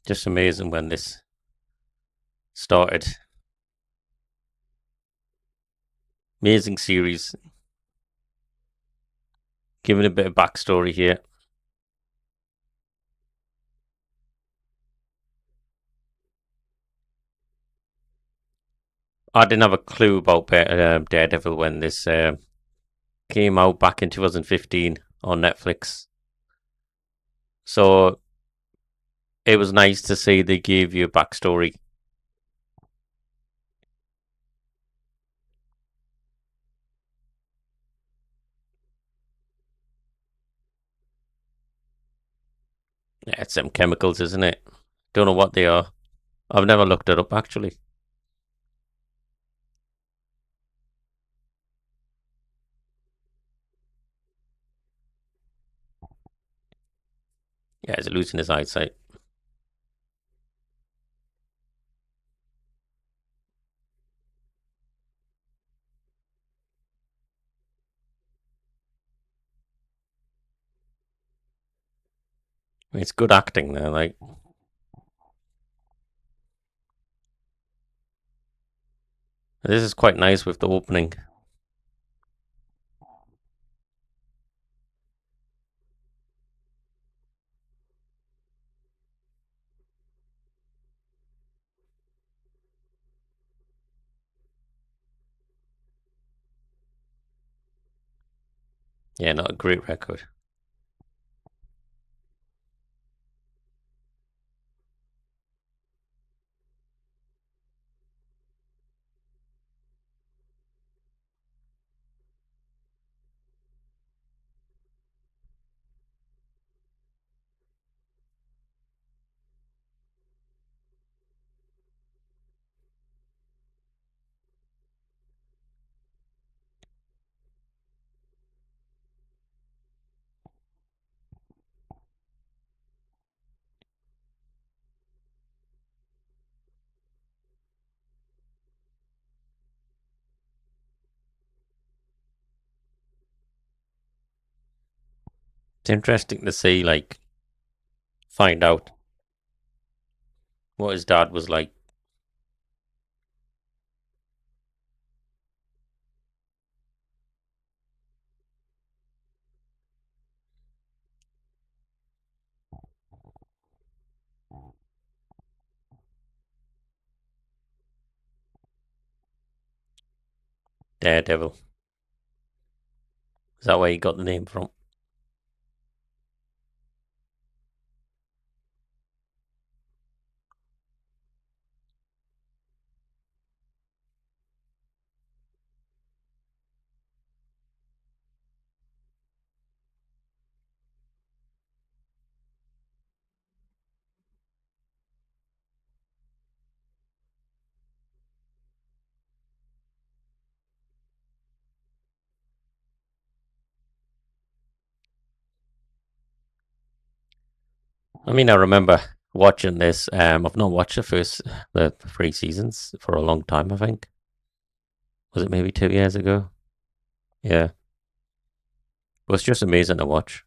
Just amazing when this started. Amazing series. Giving a bit of backstory here. I didn't have a clue about Daredevil when this came out back in 2015 on Netflix. So it was nice to see they gave you a backstory. Yeah, it's some chemicals, isn't it? Don't know what they are. I've never looked it up actually. Yeah, he's losing his eyesight. It's good acting there. Like this is quite nice with the opening. Yeah, not a great record. It's interesting to see, like, find out what his dad was like. Daredevil. Is that where he got the name from? I mean, I remember watching this. I've not watched the three seasons for a long time. I think was it maybe 2 years ago? Yeah, it was just amazing to watch.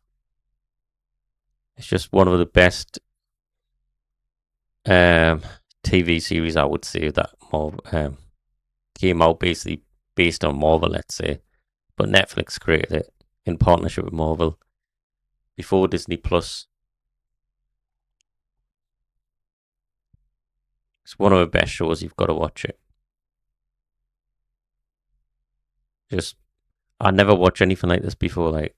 It's just one of the best um, TV series I would say that came out basically based on Marvel, let's say, but Netflix created it in partnership with Marvel before Disney Plus. It's one of the best shows. You've got to watch it. Just I never watched anything like this before. Like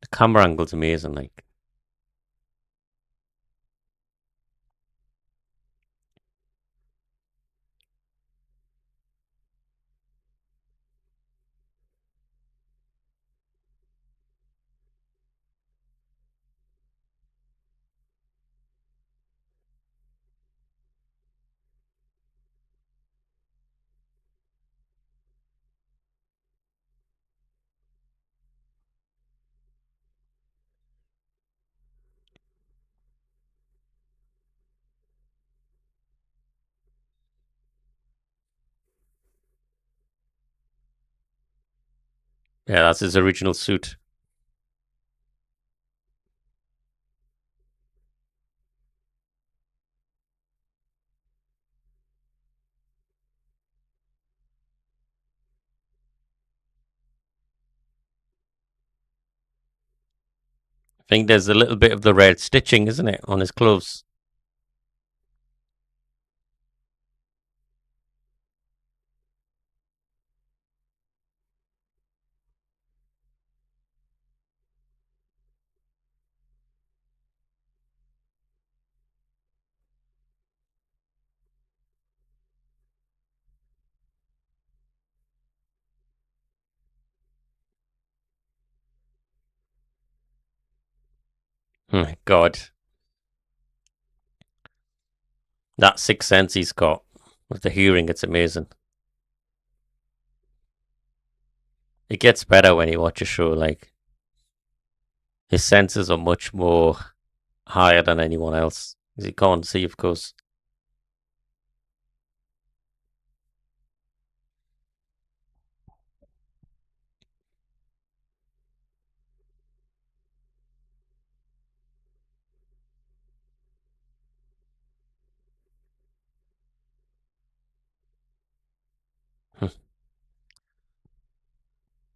the camera angle's amazing. Like Yeah, that's his original suit. I think there's a little bit of the red stitching, isn't it, on his gloves? Oh my God, that sixth sense he's got with the hearing, it's amazing. It gets better when you watch a show. Like his senses are much more higher than anyone else because he can't see, of course.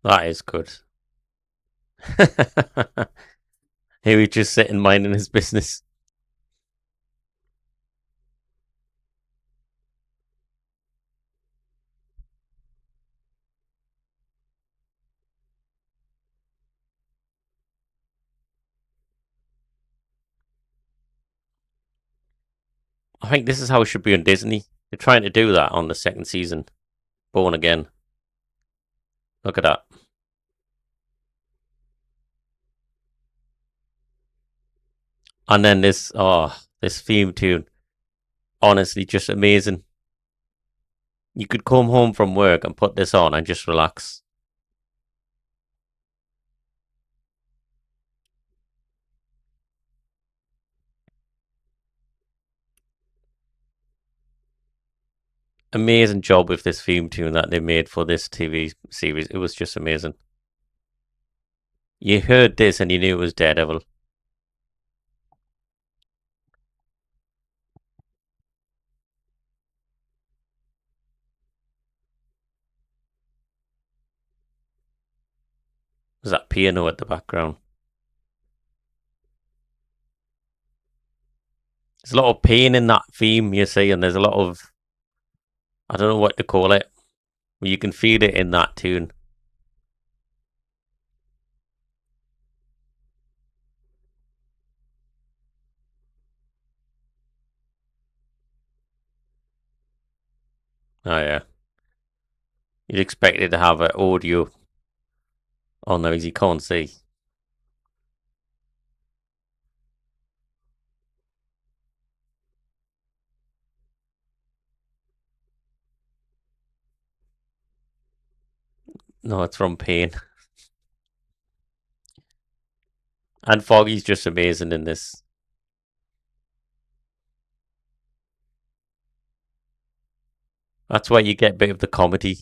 That is good. He was just sitting minding his business. I think this is how it should be on Disney. They're trying to do that on the second season. Born Again. Look at that. And then this theme tune. Honestly, just amazing. You could come home from work and put this on and just relax. Amazing job with this theme tune that they made for this TV series. It was just amazing. You heard this and you knew it was Daredevil. There's that piano at the background. There's a lot of pain in that theme, you see, and there's a lot of, I don't know what to call it, but you can feel it in that tune. Oh, yeah. You'd expect it to have an audio on there as you can't see. No, it's from pain. And Foggy's just amazing in this. That's why you get a bit of the comedy.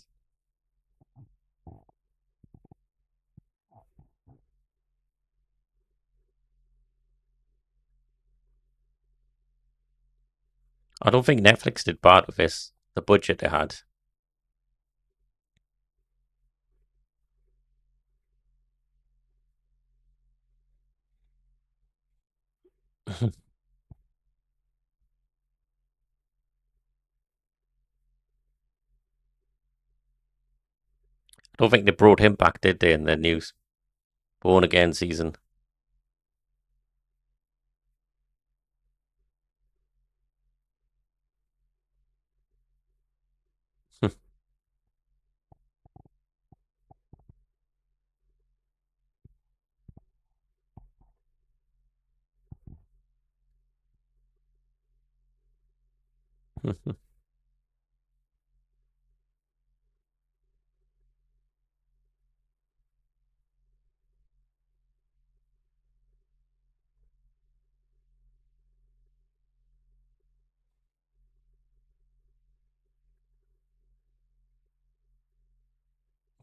I don't think Netflix did bad with this. The budget they had. I don't think they brought him back, did they, in the news Born Again season?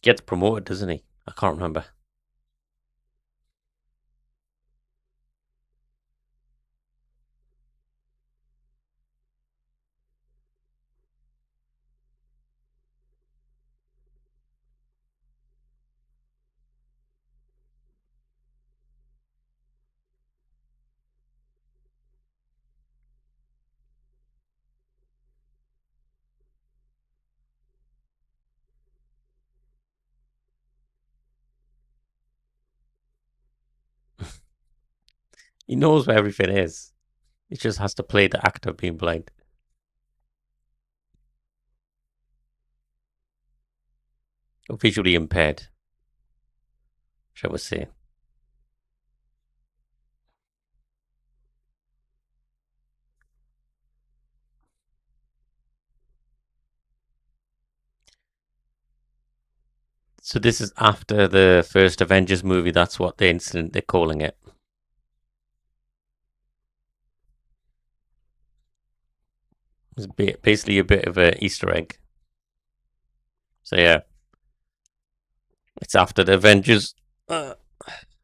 Gets promoted, doesn't he? I can't remember. He knows where everything is. He just has to play the actor being blind. Or visually impaired, shall we say. So this is after the first Avengers movie. That's what the incident they're calling it. It's basically a bit of an Easter egg. So yeah, it's after the Avengers.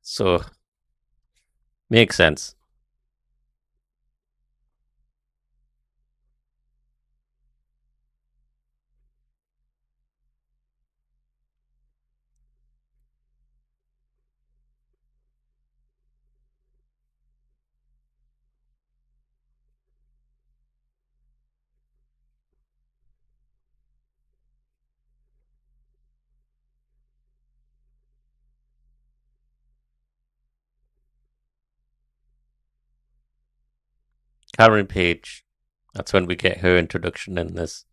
So makes sense. Karen Page. That's when we get her introduction in this.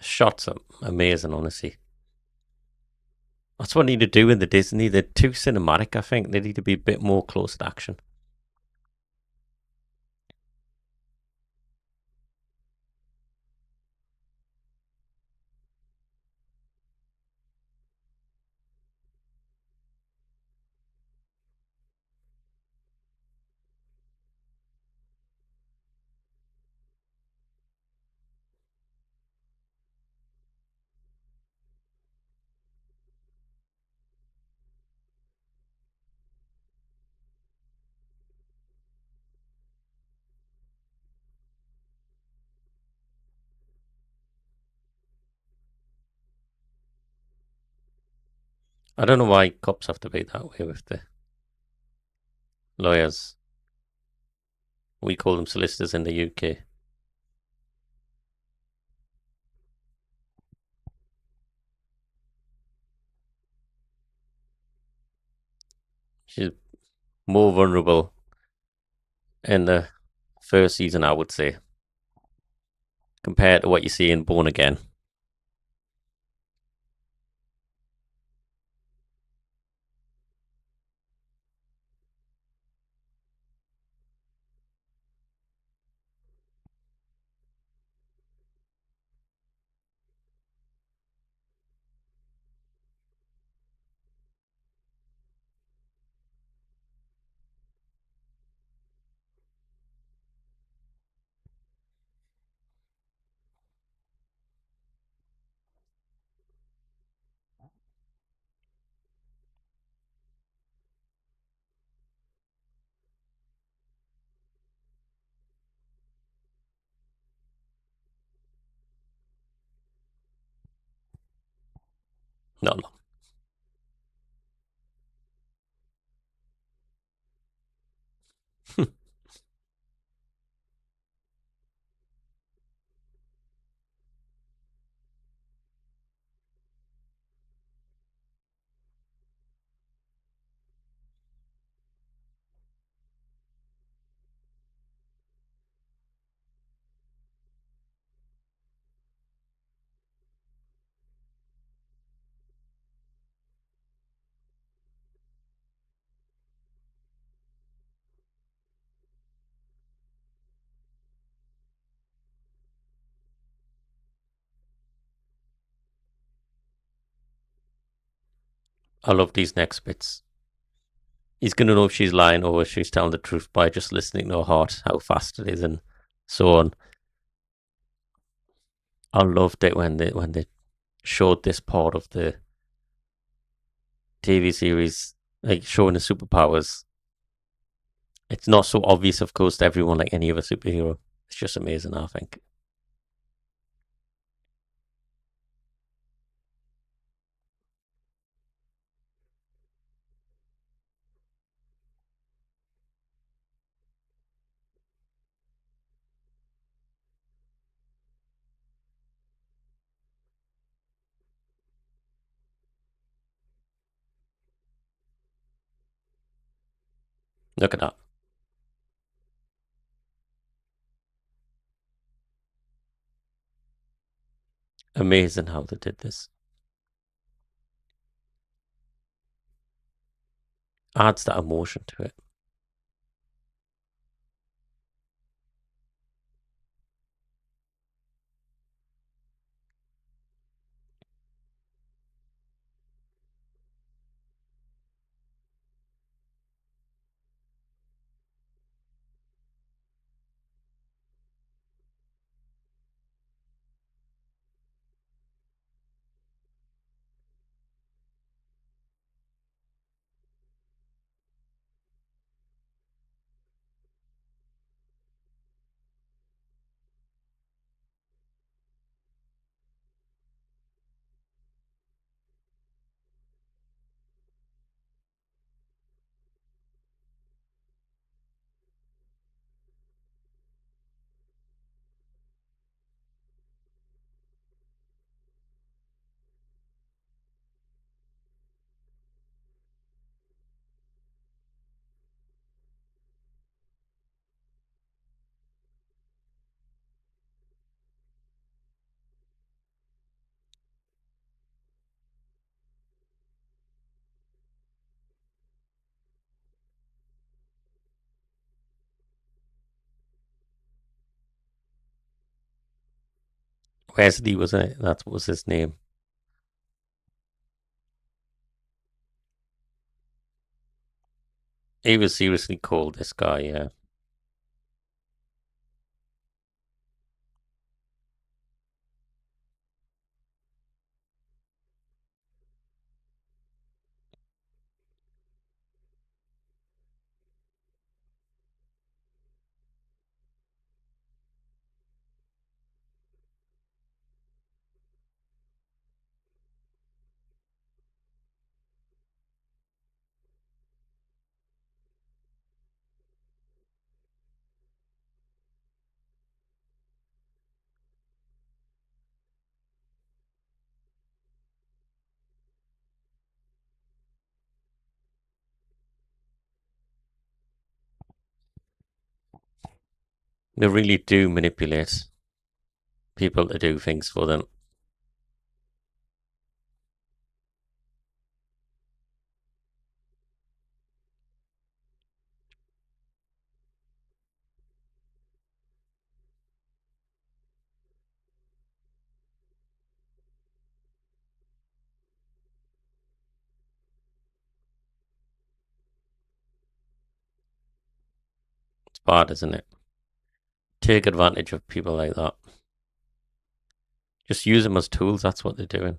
Shots are amazing, honestly. That's what they need to do in the Disney. They're too cinematic, I think. They need to be a bit more close to action. I don't know why cops have to be that way with the lawyers. We call them solicitors in the UK. She's more vulnerable in the first season, I would say, compared to what you see in Born Again. Not long. I love these next bits. He's gonna know if she's lying or if she's telling the truth by just listening to her heart, how fast it is, and so on. I loved it when they showed this part of the TV series, like showing the superpowers. It's not so obvious, of course, to everyone like any other superhero. It's just amazing, I think. Look at that. Amazing how they did this. Adds that emotion to it. Wesley was it? That was his name. He was seriously cold, this guy, yeah. They really do manipulate people to do things for them. It's bad, isn't it? Take advantage of people like that. Just use them as tools, that's what they're doing.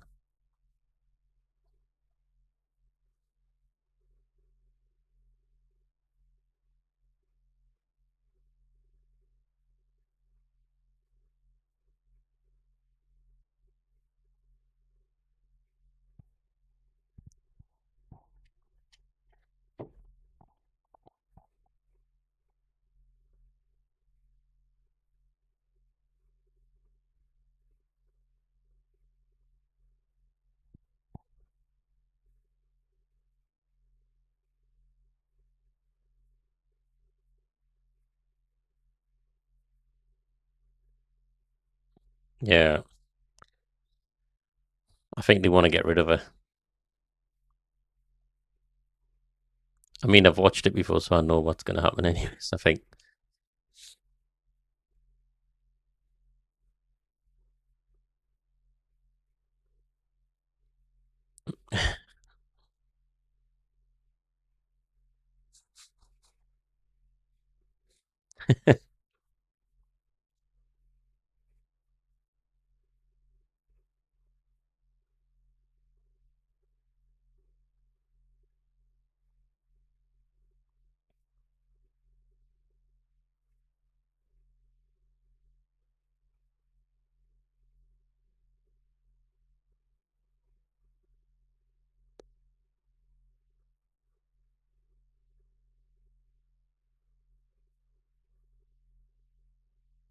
Yeah, I think they want to get rid of her. I mean, I've watched it before, so I know what's going to happen anyways, I think.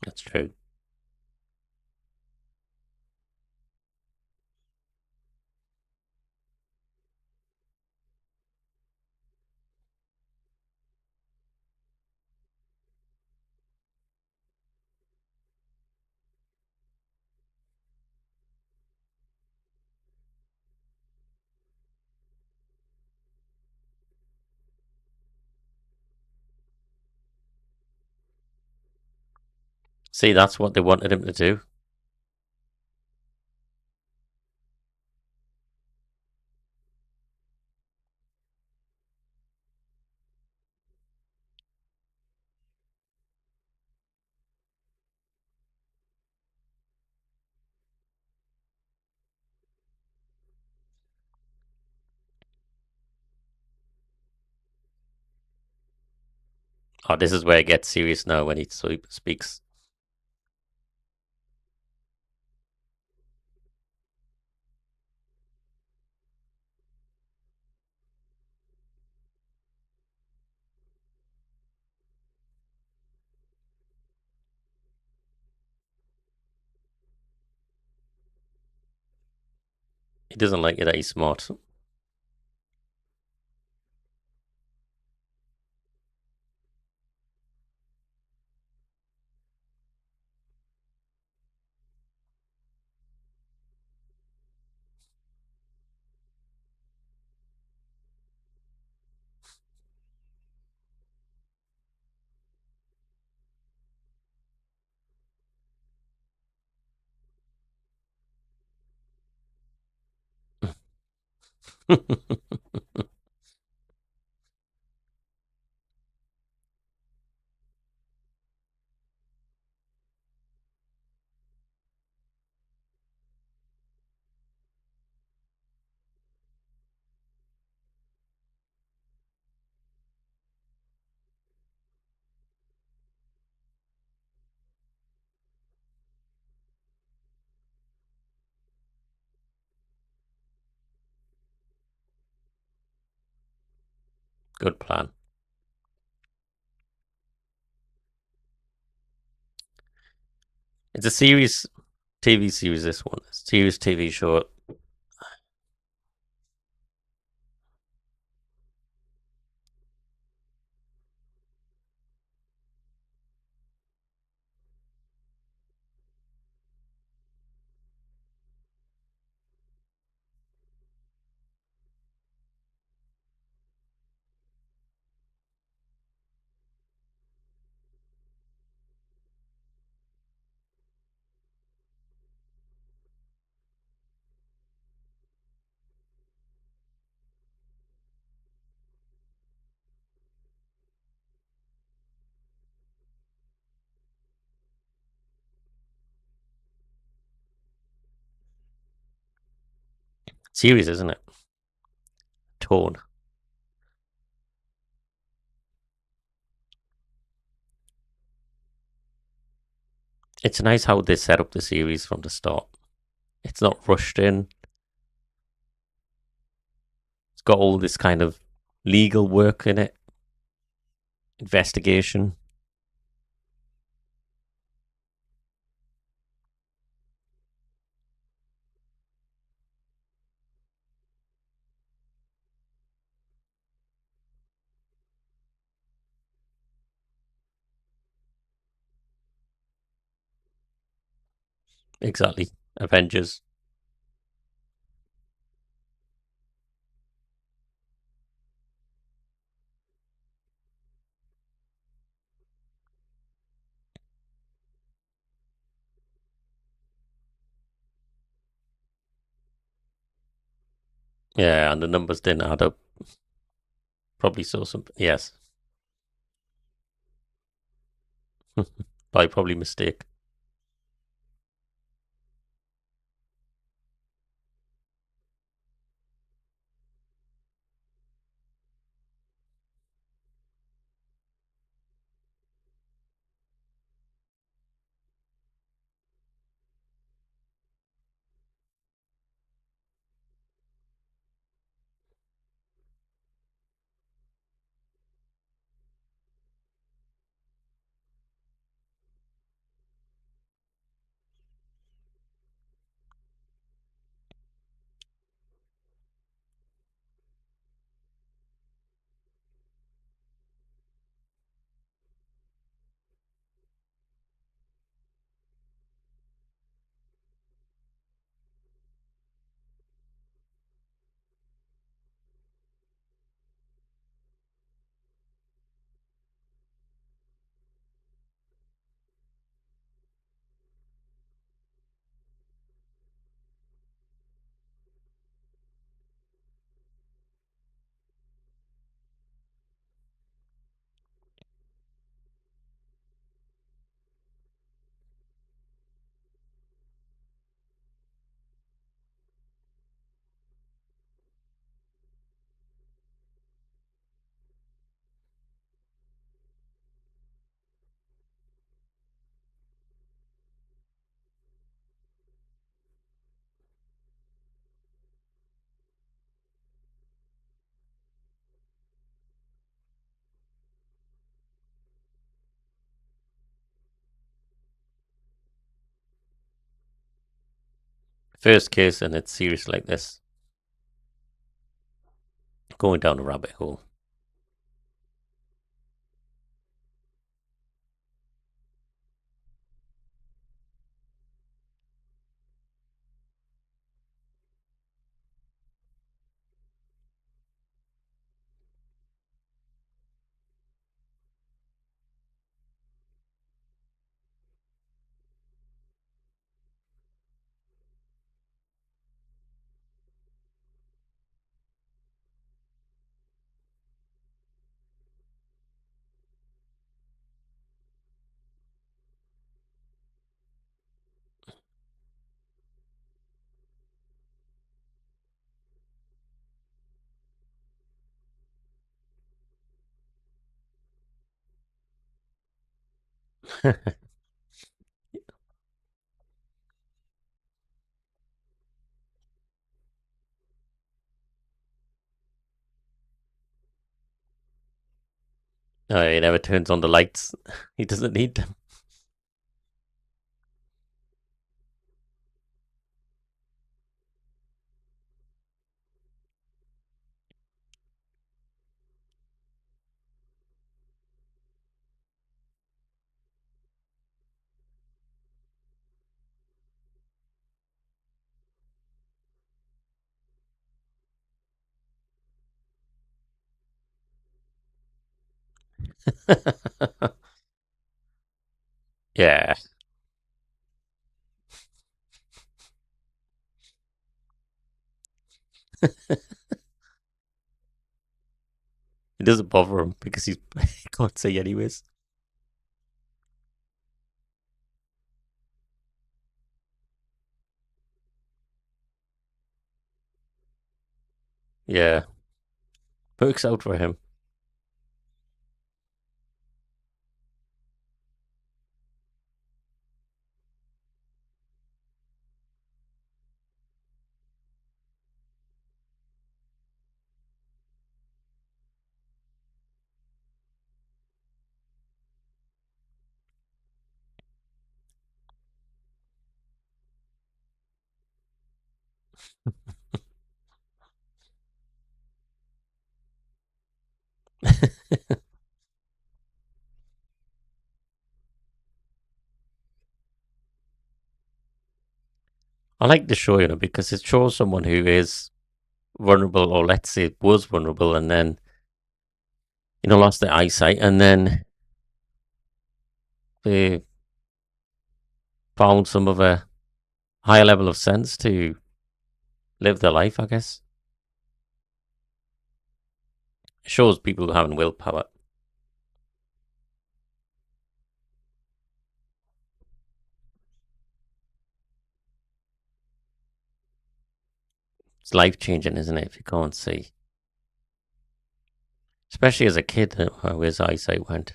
That's true. See, that's what they wanted him to do. Oh, this is where it gets serious now when he speaks. He doesn't like it that he's smart. Good plan. It's a series, TV series. This one, series TV show. Series, isn't it? Tone. It's nice how they set up the series from the start. It's not rushed in. It's got all this kind of legal work in it, investigation. Exactly. Avengers. Yeah, and the numbers didn't add up. Probably saw some. Yes. By probably mistake. First case, and it's serious like this, going down a rabbit hole. He never turns on the lights. He doesn't need them. Yeah, it doesn't bother him because he can't say anyways. Yeah, works out for him. I like the show, because it shows someone who is vulnerable, or let's say was vulnerable, and then lost their eyesight, and then they found some of a higher level of sense to live their life. I guess it shows people having willpower. It's life changing, isn't it? If you can't see, especially as a kid, how his eyesight went.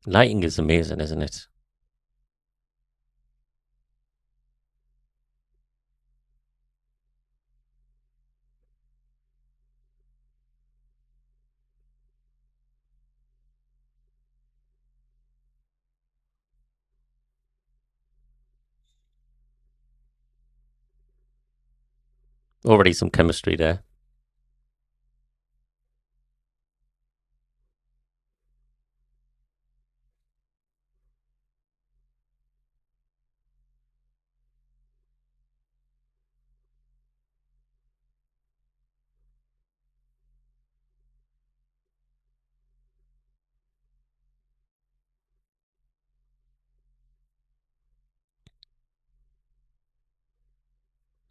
Lighting is amazing, isn't it? Already some chemistry there.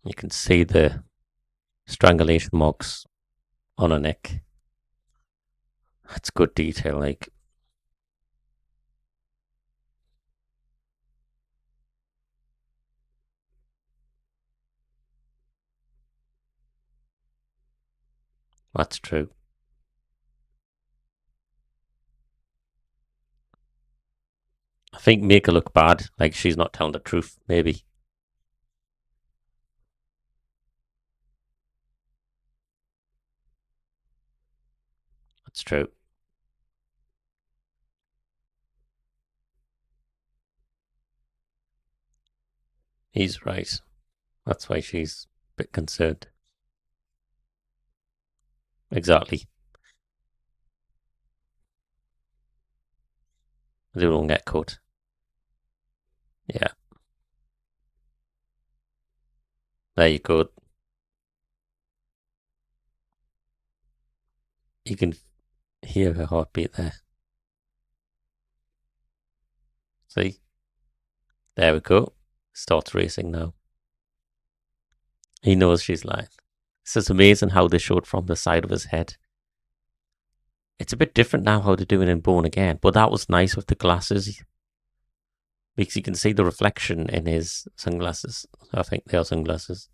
You can see the strangulation marks on her neck. That's good detail. Like, that's true. I think make her look bad, like she's not telling the truth. Maybe that's true. He's right. That's why she's a bit concerned. Exactly. They won't get caught. Yeah. There you go. You can hear her heartbeat there. See? There we go. Starts racing now. He knows she's lying. It's just amazing how they showed from the side of his head. It's a bit different now how they do it in Born Again, but that was nice with the glasses because you can see the reflection in his sunglasses. I think they are sunglasses.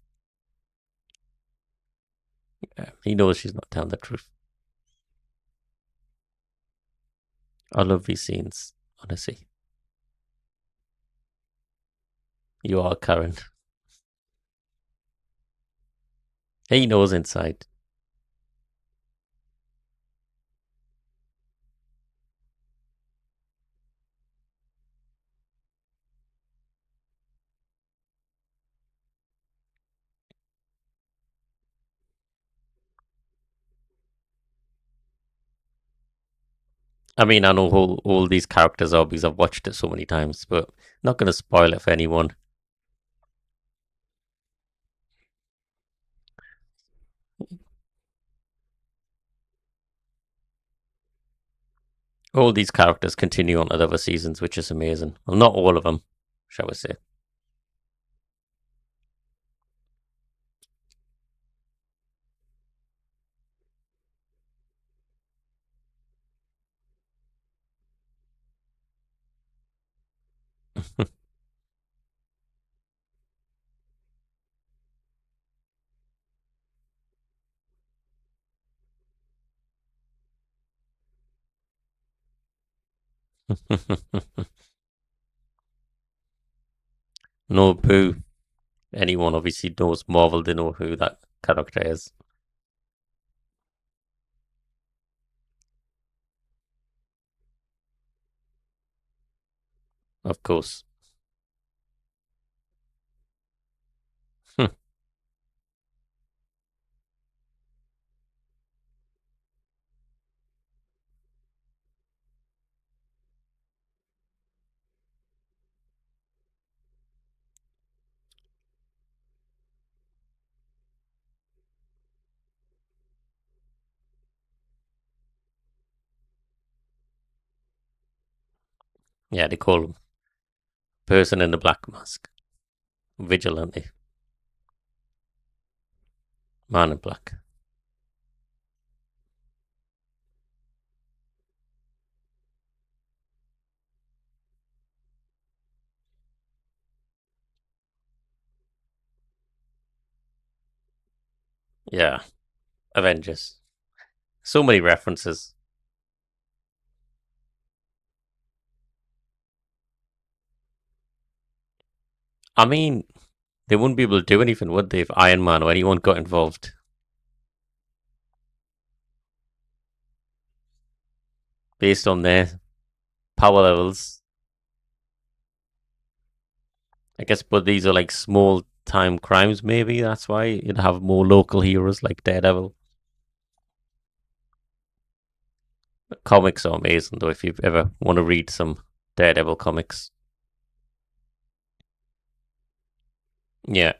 Yeah, he knows she's not telling the truth. I love these scenes, honestly. You are Karen. He knows inside. I mean, I know who all these characters are because I've watched it so many times, but not going to spoil it for anyone. All these characters continue on to the other seasons, which is amazing. Well, not all of them, shall we say. No boo. Anyone obviously knows Marvel, they know who that character is, of course. Yeah, they call him. Person in the black mask. Vigilante. Man in black. Yeah. Avengers. So many references. I mean, they wouldn't be able to do anything, would they, if Iron Man or anyone got involved based on their power levels? I guess, but these are like small time crimes, maybe. That's why you'd have more local heroes like Daredevil. Comics are amazing, though, if you ever want to read some Daredevil comics. Yeah.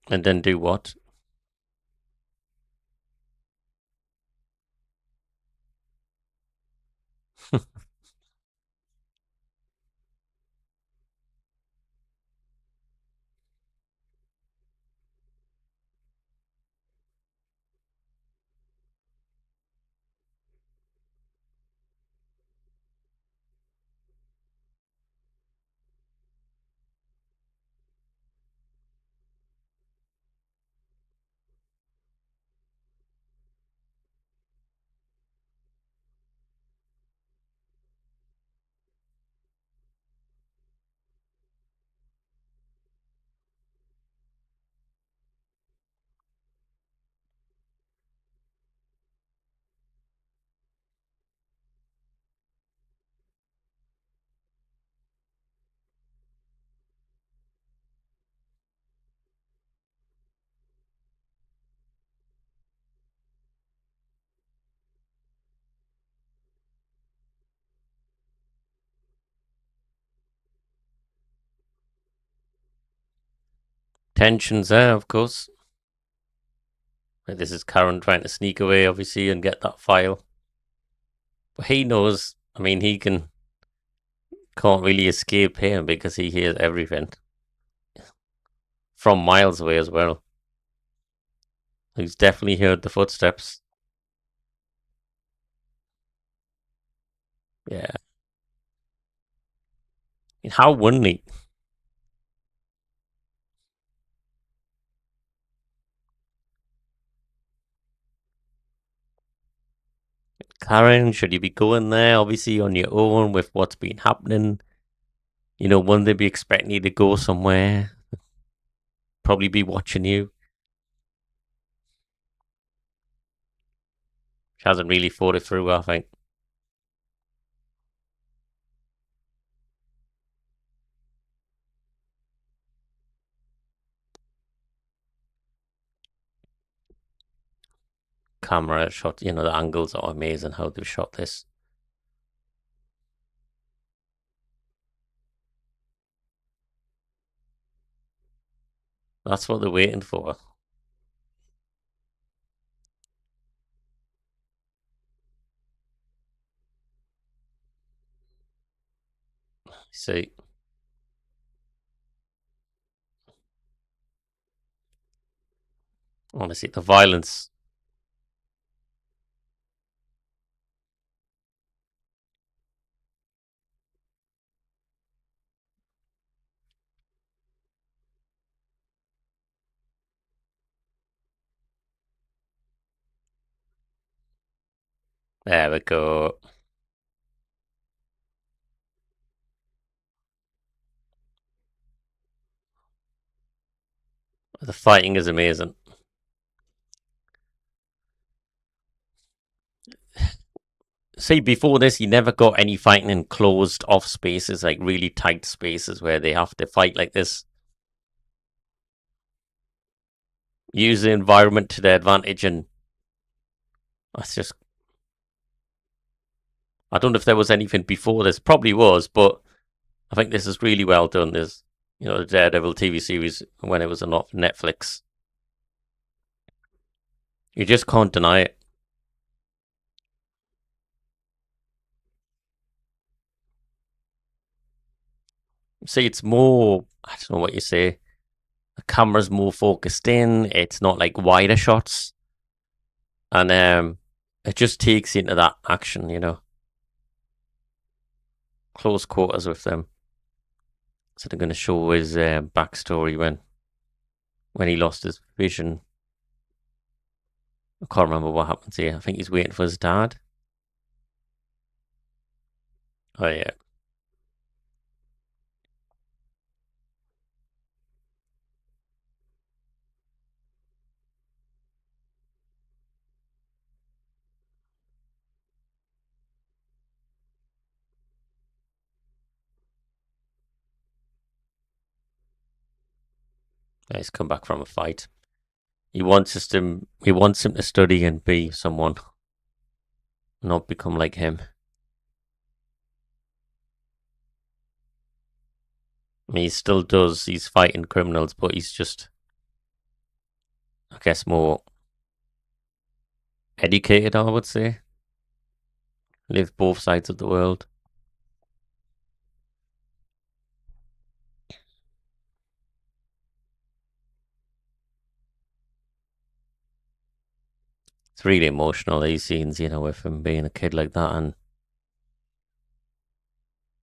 And then do what? Tensions there, of course. Like, this is Karen trying to sneak away, obviously, and get that file. But he knows, I mean, can't really escape him because he hears everything from miles away as well. He's definitely heard the footsteps. Yeah. How wouldn't he? Karen, should you be going there, obviously, on your own with what's been happening? Wouldn't they be expecting you to go somewhere? Probably be watching you. She hasn't really thought it through, I think. Camera shot, the angles are amazing how they've shot this. That's what they're waiting for. See, honestly, the violence. There we go. The fighting is amazing. See, before this, you never got any fighting in closed off spaces, like really tight spaces where they have to fight like this. Use the environment to their advantage, and that's just. I don't know if there was anything before this. Probably was, but I think this is really well done. There's, the Daredevil TV series when it was on Netflix. You just can't deny it. See, it's more. I don't know what you say. The camera's more focused in. It's not like wider shots, and it just takes you into that action. Close quarters with them. So they're going to show his backstory when he lost his vision. I can't remember what happens here. I think he's waiting for his dad. Oh yeah, he's come back from a fight. He wants him to study and be someone, not become like him. I mean, he still does. He's fighting criminals, but he's just, I guess, more educated. I would say, live both sides of the world. It's really emotional, these scenes, with him being a kid like that and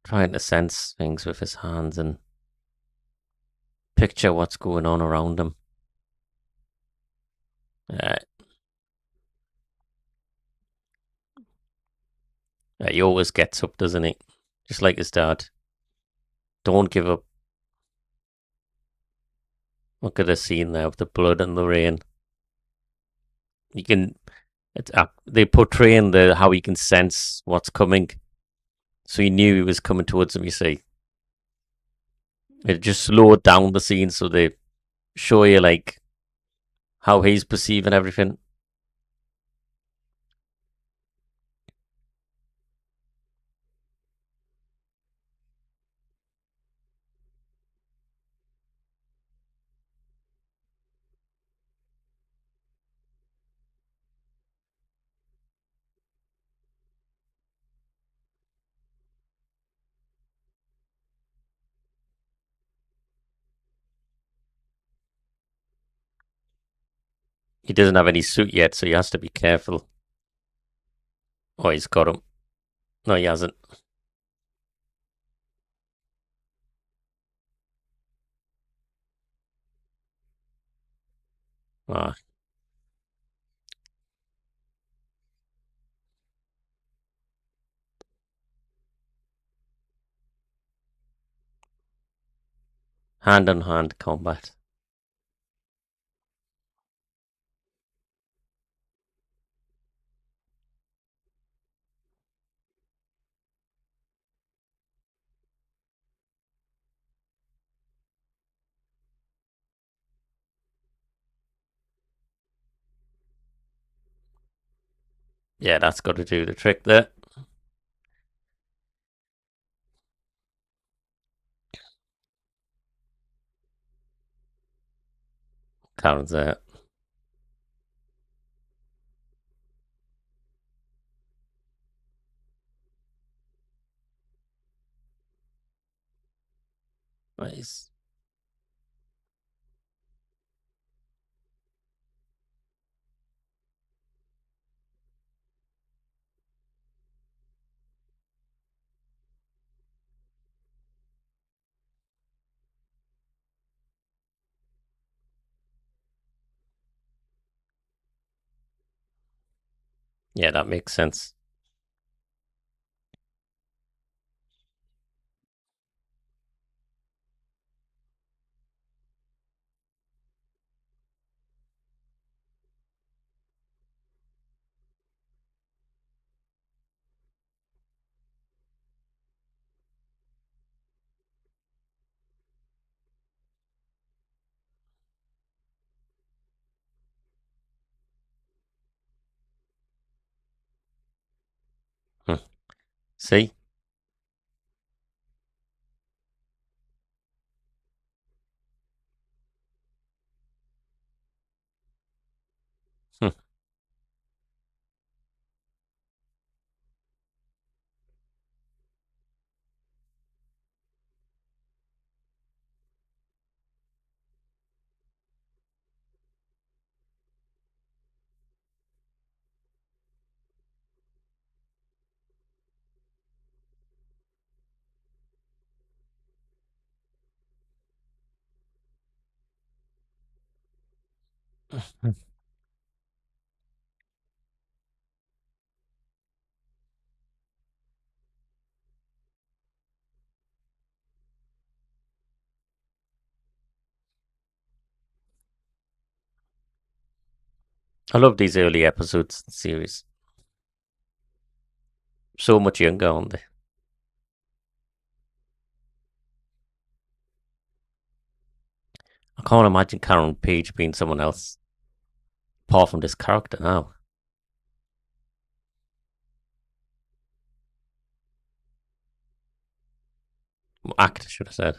trying to sense things with his hands and picture what's going on around him. Uh, he always gets up, doesn't he? Just like his dad. Don't give up. Look at the scene there of the blood and the rain. You can, they portraying how he can sense what's coming. So he knew he was coming towards him. You see, it just slowed down the scene so they show you like how he's perceiving everything. He doesn't have any suit yet, so he has to be careful. Oh, he's got him. No, he hasn't. Ah, hand on hand combat. Yeah, that's got to do the trick there. Karen's there. Nice. Yeah, that makes sense. Hmm. See? Hmm. I love these early episodes of the series. So much younger, aren't they? I can't imagine Karen Page being someone else apart from this character now. Actor, should have said.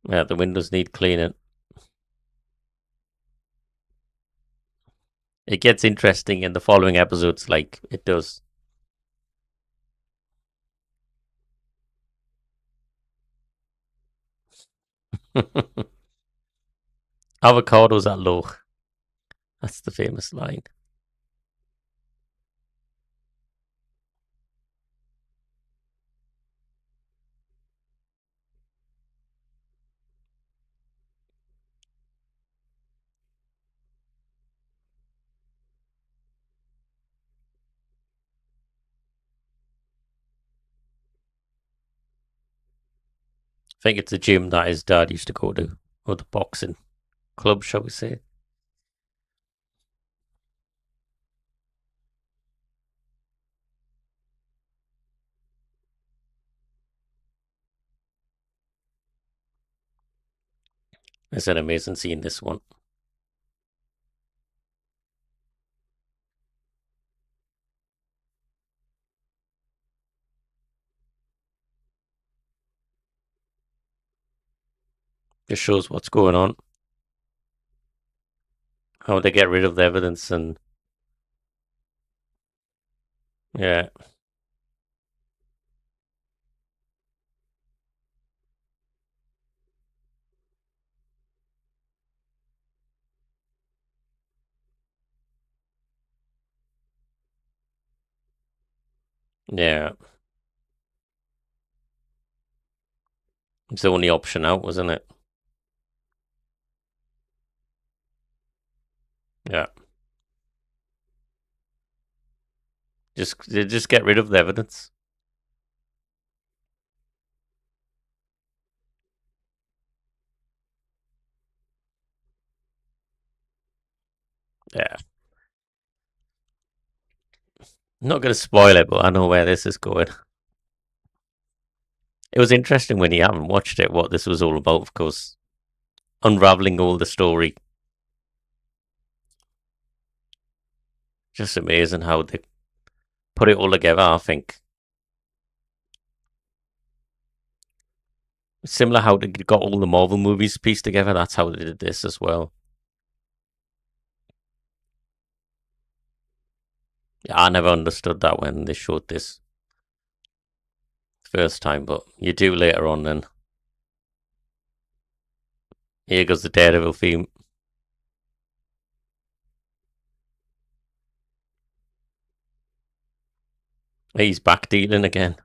Yeah, the windows need cleaning. It gets interesting in the following episodes, like it does. Avocados are low. That's the famous line. I think it's a gym that his dad used to go to, or the boxing club, shall we say. It's an amazing scene, this one. Just shows what's going on, how they get rid of the evidence, and yeah, yeah. It's the only option out, wasn't it? Yeah. Just get rid of the evidence. Yeah. I'm not going to spoil it, but I know where this is going. It was interesting when you haven't watched it what this was all about, of course. Unraveling all the story. Just amazing how they put it all together, I think. Similar how they got all the Marvel movies pieced together, that's how they did this as well. Yeah, I never understood that when they showed this first time, but you do later on then. Here goes the Daredevil theme. He's back dealing again.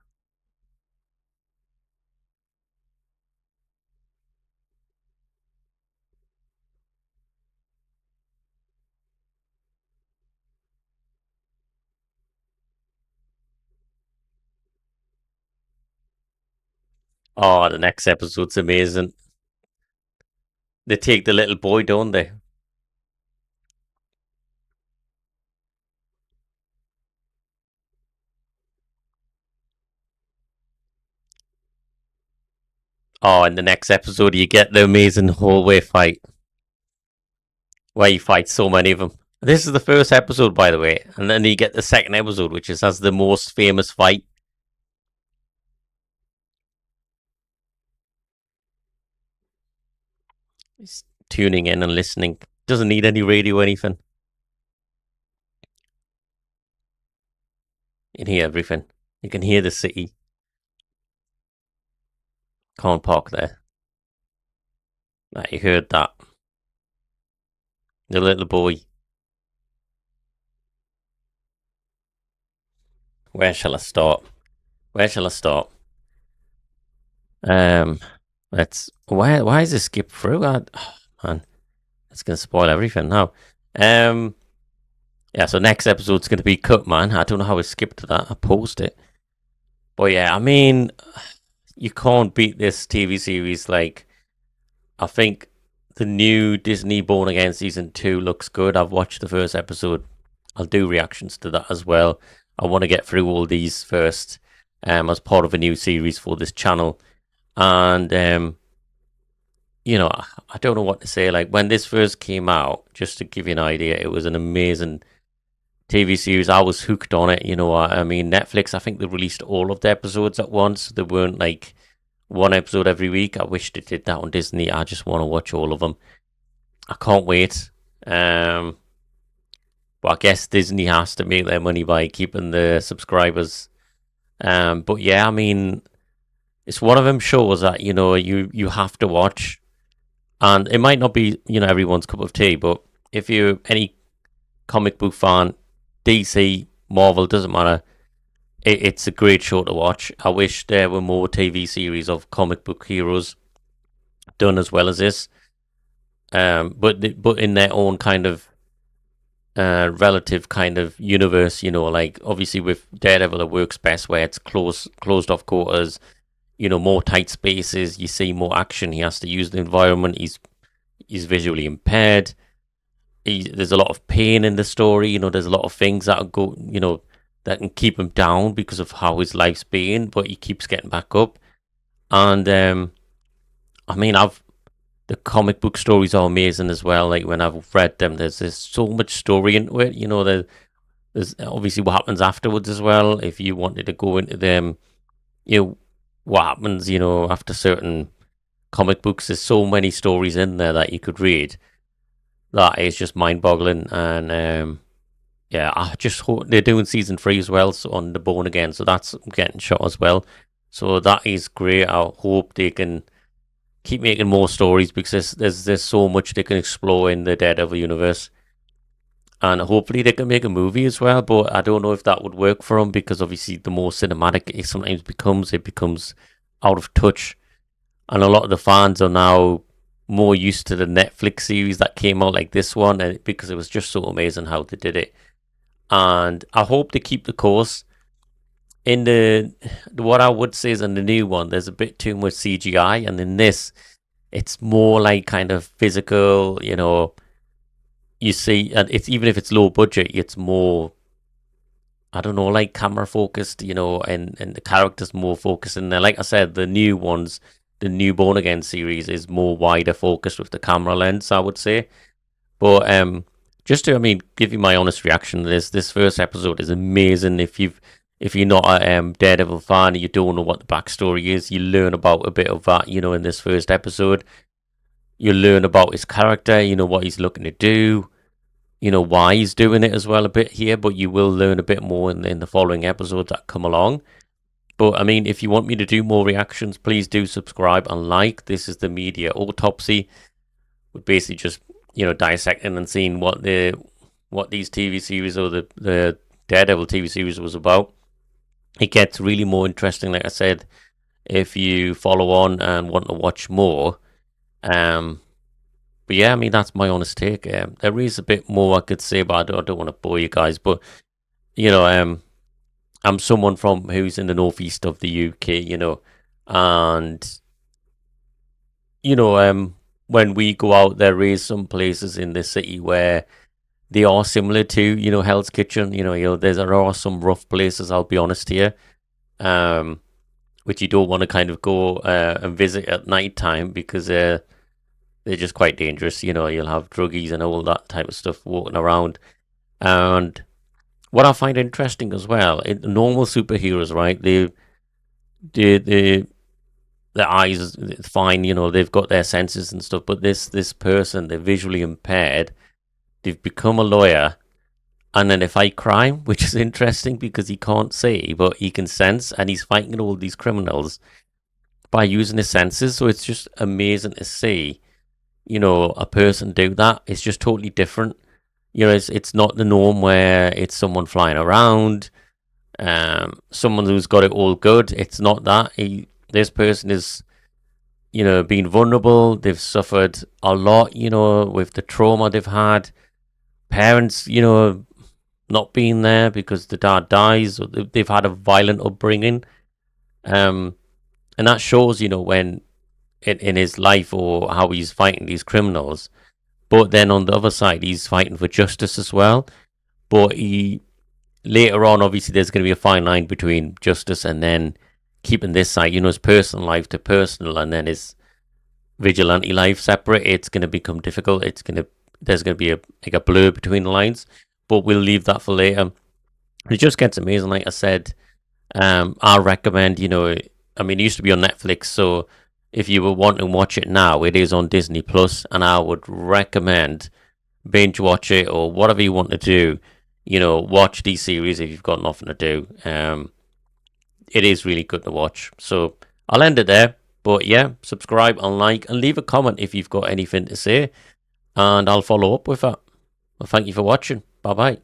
Oh, the next episode's amazing. They take the little boy, don't they? Oh, in the next episode, you get the amazing hallway fight where you fight so many of them. This is the first episode, by the way, and then you get the second episode, which has the most famous fight. He's tuning in and listening. Doesn't need any radio or anything. You can hear everything. You can hear the city. Can't park there. You heard that. The little boy. Where shall I start? Where shall I start? Um, let's. Why is it skip through? Oh, man, it's gonna spoil everything now. Um, yeah. So next episode's gonna be cut, man. I don't know how I skipped that. I paused it, but yeah, I mean, you can't beat this TV series. Like, I think the new Disney Born Again season 2 looks good. I've watched the first episode. I'll do reactions to that as well. I want to get through all these first, as part of a new series for this channel. And I don't know what to say. Like when this first came out, just to give you an idea, it was an amazing TV series. I was hooked on it. I mean, Netflix, I think they released all of the episodes at once. They weren't like one episode every week. I wish they did that on Disney. I just want to watch all of them. I can't wait. But I guess Disney has to make their money by keeping the subscribers. But yeah, I mean, it's one of them shows that you have to watch, and it might not be everyone's cup of tea. But if you're any comic book fan, DC, Marvel, doesn't matter. It's a great show to watch. I wish there were more TV series of comic book heroes done as well as this. But in their own kind of relative kind of universe, like obviously with Daredevil it works best where it's closed off quarters, more tight spaces, you see more action, he has to use the environment, he's visually impaired, there's a lot of pain in the story, there's a lot of things that go, that can keep him down because of how his life's been, but he keeps getting back up. And I mean, the comic book stories are amazing as well. Like when I've read them, there's so much story into it. There's obviously what happens afterwards as well. If you wanted to go into them, what happens, after certain comic books. There's so many stories in there that you could read. That is just mind-boggling. And yeah, I just hope they're doing season 3 as well, so on the Born Again. So that's getting shot as well. So that is great. I hope they can keep making more stories because there's so much they can explore in the Daredevil universe, and hopefully they can make a movie as well. But I don't know if that would work for them because obviously the more cinematic it sometimes becomes, it becomes out of touch, and a lot of the fans are now more used to the Netflix series that came out like this one, and because it was just so amazing how they did it. And I hope they keep the course. In the what I would say is in the new one, there's a bit too much CGI, and in this, it's more like kind of physical. You see, and it's even if it's low budget, it's more, I don't know, like camera focused. And the characters more focused in there. Like I said, the new ones, the new Born Again series is more wider focused with the camera lens, I would say. But just to, I mean, give you my honest reaction to this first episode is amazing. If you're not a Daredevil fan and you don't know what the backstory is, you learn about a bit of that, in this first episode. You learn about his character, what he's looking to do, why he's doing it as well a bit here, but you will learn a bit more in the following episodes that come along. But I mean, if you want me to do more reactions, please do subscribe and like. This is the media autopsy. We're basically just, dissecting and seeing what these TV series or the Daredevil TV series was about. It gets really more interesting, like I said, if you follow on and want to watch more. But yeah, I mean, that's my honest take. There is a bit more I could say, but I don't want to bore you guys. But, you know, I'm someone who's in the northeast of the UK, and, when we go out, there is some places in the city where they are similar to, Hell's Kitchen. There are some rough places, I'll be honest here. Which you don't want to kind of go and visit at night time because they're just quite dangerous. You'll have druggies and all that type of stuff walking around. And what I find interesting as well, normal superheroes, right? Their eyes fine, they've got their senses and stuff. But this person, they're visually impaired. They've become a lawyer, and then they fight crime, which is interesting because he can't see, but he can sense, and he's fighting all these criminals by using his senses. So it's just amazing to see, a person do that. It's just totally different. It's not the norm where it's someone flying around, someone who's got it all good. It's not that. This person is, being vulnerable. They've suffered a lot, with the trauma they've had. Parents, not being there because the dad dies, or they've had a violent upbringing. And that shows, when in his life or how he's fighting these criminals. But then on the other side, he's fighting for justice as well. But later on, obviously, there's going to be a fine line between justice and then keeping this side, his personal life to personal, and then his vigilante life separate. It's going to become difficult. There's going to be a blur between the lines. But we'll leave that for later. It just gets amazing, like I said. I recommend, it used to be on Netflix, so if you were wanting to watch it now, it is on Disney Plus, and I would recommend binge watch it or whatever you want to do. Watch these series if you've got nothing to do. It is really good to watch. So I'll end it there. But yeah, subscribe and like and leave a comment if you've got anything to say, and I'll follow up with that. Well, thank you for watching. Bye bye.